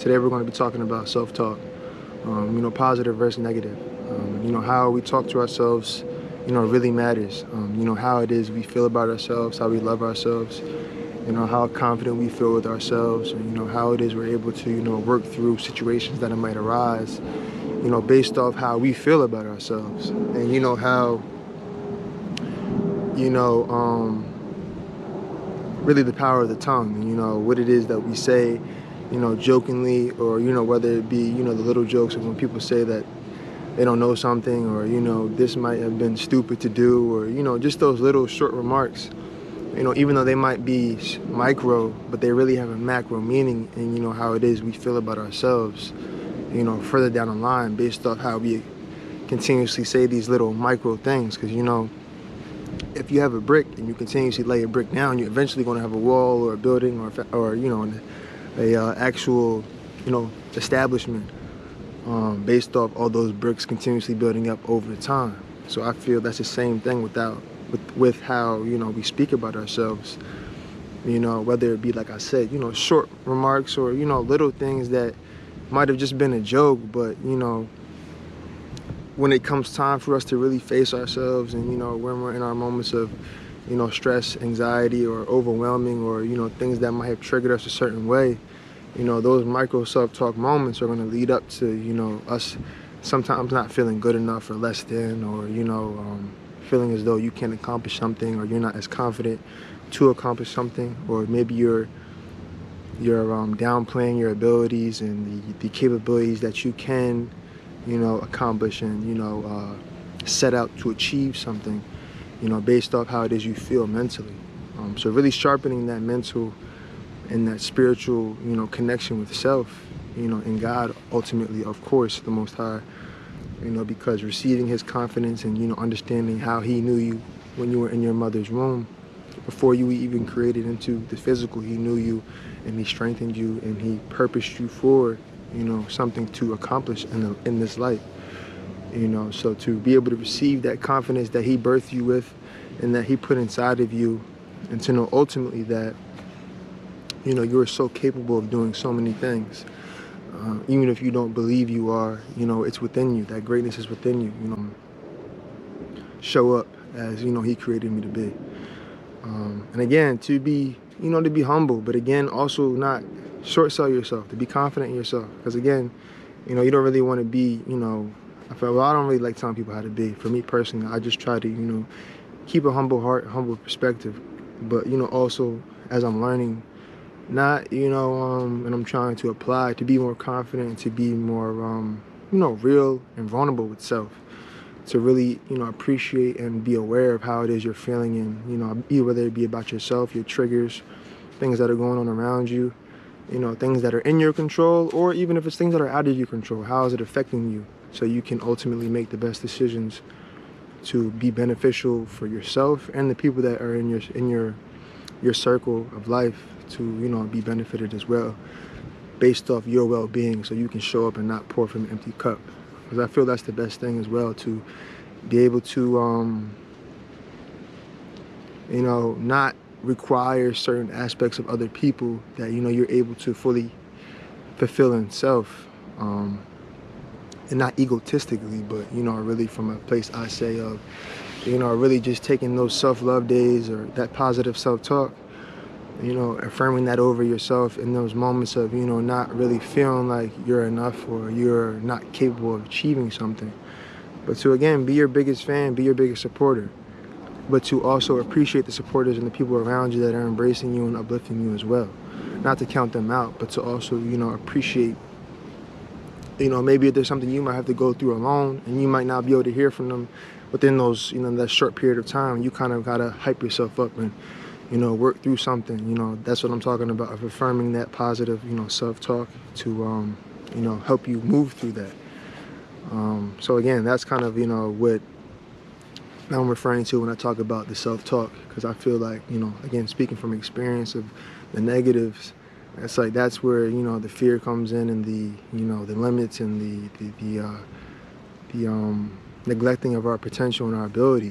Today we're going to be talking about self-talk, positive versus negative. How we talk to ourselves, really matters. How it is we feel about ourselves, how we love ourselves, how confident we feel with ourselves, and, how it is we're able to, work through situations that might arise, based off how we feel about ourselves. And, how, you know, um, really the power of the tongue, and, what it is that we say, jokingly, or, whether it be, the little jokes of when people say that they don't know something, or, this might have been stupid to do, or, just those little short remarks, even though they might be micro, but they really have a macro meaning, and, how it is we feel about ourselves, further down the line based off how we continuously say these little micro things. Because, if you have a brick and you continuously lay a brick down, you're eventually going to have a wall or a building or actual, establishment, based off all those bricks continuously building up over time. So I feel that's the same thing with how, we speak about ourselves, whether it be, like I said, short remarks, or, little things that might have just been a joke, but, when it comes time for us to really face ourselves, and, when we're in our moments of, stress, anxiety, or overwhelming, or, things that might have triggered us a certain way, those micro self-talk moments are going to lead up to, us sometimes not feeling good enough or less than, or, feeling as though you can't accomplish something, or you're not as confident to accomplish something, or maybe you're downplaying your abilities and the capabilities that you can, accomplish, and, set out to achieve something, based off how it is you feel mentally. So really sharpening that mental and that spiritual, connection with self, and God, ultimately, of course, the Most High, because receiving His confidence and, understanding how He knew you when you were in your mother's womb, before you were even created into the physical. He knew you, and He strengthened you, and He purposed you for, something to accomplish in this life. So to be able to receive that confidence that He birthed you with, and that He put inside of you, and to know ultimately that, you're so capable of doing so many things. Even if you don't believe you are, it's within you. That greatness is within you. Show up as, He created me to be. And again, to be humble, but again, also not short sell yourself, to be confident in yourself. Because again, you don't really want to be, I don't really like telling people how to be. For me personally, I just try to, keep a humble heart, humble perspective. But, also as I'm learning, not, and I'm trying to apply to be more confident, to be more, real and vulnerable with self. To really, appreciate and be aware of how it is you're feeling, and, whether it be about yourself, your triggers, things that are going on around you, things that are in your control, or even if it's things that are out of your control, how is it affecting you? So you can ultimately make the best decisions to be beneficial for yourself and the people that are in your circle of life, to, be benefited as well, based off your well-being, so you can show up and not pour from an empty cup. Because I feel that's the best thing as well, to be able to, not require certain aspects of other people that, you're able to fully fulfill in self, and not egotistically, but, really from a place, I say, of, really just taking those self-love days, or that positive self-talk, affirming that over yourself in those moments of, not really feeling like you're enough, or you're not capable of achieving something. But to, again, be your biggest fan, be your biggest supporter. But to also appreciate the supporters and the people around you that are embracing you and uplifting you as well. Not to count them out, but to also, appreciate, maybe if there's something you might have to go through alone, and you might not be able to hear from them within those, that short period of time. You kind of got to hype yourself up and, work through something. That's what I'm talking about, of affirming that positive, self-talk to, help you move through that. So again, that's kind of, what I'm referring to when I talk about the self-talk, because I feel like, again, speaking from experience of the negatives, it's like that's where, the fear comes in, and the, the limits, and the neglecting of our potential and our abilities.